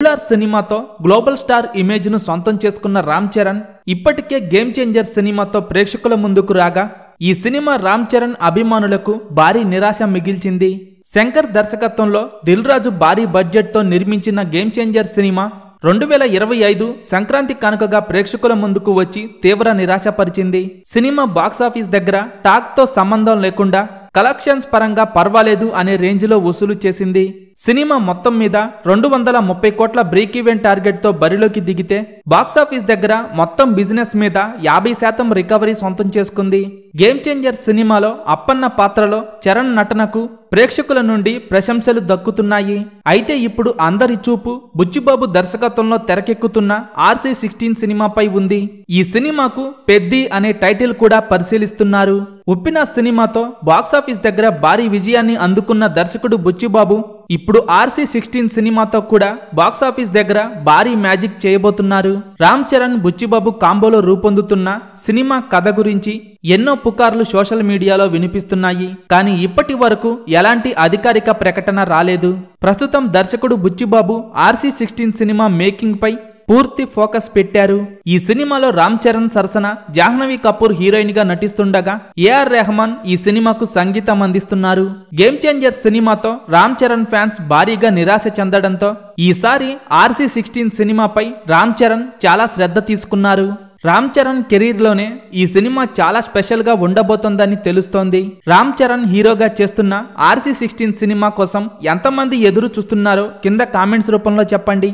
Triple R సినిమాతో global star image ను సొంతం చేసుకున్న రామ్ చరణ్ ఇప్పటికే గేమ్ చేంజర్ సినిమాతో ప్రేక్షకుల ముందుకు రాగా ఈ సినిమా రామ్ చరణ్ అభిమానులకు భారీ నిరాశ మిగిల్చింది. శంకర్ దర్శకత్వంలో దిల్ రాజు భారీ బడ్జెట్ తో నిర్మించిన గేమ్ చేంజర్ సినిమా 2025 సంక్రాంతి కానుకగా ప్రేక్షకుల ముందుకు వచ్చి తీవ్ర నిరాశపరిచింది. సినిమా బాక్సాఫీస్ దగ్గర టాక్ తో సంబంధం లేకుండా కలెక్షన్స్ పరంగా పర్వాలేదు అనే రేంజ్ లో వసూలు చేసింది. సినిమా మొత్తం మీద 230 కోట్ల బ్రేక్ ఈవెన్ టార్గెట్ తో బరిలోకి దిగితే బాక్సాఫీస్ దగ్గర మొత్తం బిజినెస్ మీద 50% రికవరీ సొంతం చేసుకుంది. గేమ్ చేంజర్ సినిమాలో అప్పన్న పాత్రలో చరణ్ నటనకు ప్రేక్షకుల నుండి ప్రశంసలు దక్కుతున్నాయి. అయితే ఇప్పుడు అందరి చూపు బుచ్చిబాబు దర్శకత్వంలో తెరకెక్కుతున్న RC16 సినిమాపై ఉంది. ఈ సినిమాకు పెద్ది అనే టైటిల్ కూడా పరిశీలిస్తున్నారు. ఉప్పిన సినిమాతో బాక్సాఫీస్ దగ్గర భారీ విజయాన్ని అందుకున్న దర్శకుడు బుచ్చిబాబు ఇప్పుడు RC16 సినిమాతో కూడా బాక్సాఫీస్ దగ్గర భారీ మ్యాజిక్ చేయబోతున్నారు. రామ్ చరణ్ బుచ్చిబాబు కాంబోలో రూపొందుతున్న సినిమా కథ గురించి ఎన్నో పుకార్లు సోషల్ మీడియాలో వినిపిస్తున్నాయి. కానీ ఇప్పటి వరకు ఎలాంటి అధికారిక ప్రకటన రాలేదు. ప్రస్తుతం దర్శకుడు బుచ్చిబాబు RC16 సినిమా మేకింగ్ పై పూర్తి ఫోకస్ పెట్టారు. ఈ సినిమాలో రామ్ చరణ్ సరసన జాహ్నవి కపూర్ హీరోయిన్ గా నటిస్తుండగా AR రెహమాన్ ఈ సినిమాకు సంగీతం అందిస్తున్నారు. గేమ్ చేంజర్ సినిమాతో రామ్ చరణ్ ఫ్యాన్స్ భారీగా నిరాశ చెందడంతో ఈసారి RC16 సినిమాపై రామ్ చరణ్ చాలా శ్రద్ధ తీసుకున్నారు. రామ్ చరణ్ కెరీర్ లోనే ఈ సినిమా చాలా స్పెషల్ గా ఉండబోతోందని తెలుస్తోంది. రామ్ చరణ్ హీరోగా చేస్తున్న RC16 సినిమా కోసం ఎంతమంది ఎదురు చూస్తున్నారో కింద కామెంట్స్ రూపంలో చెప్పండి.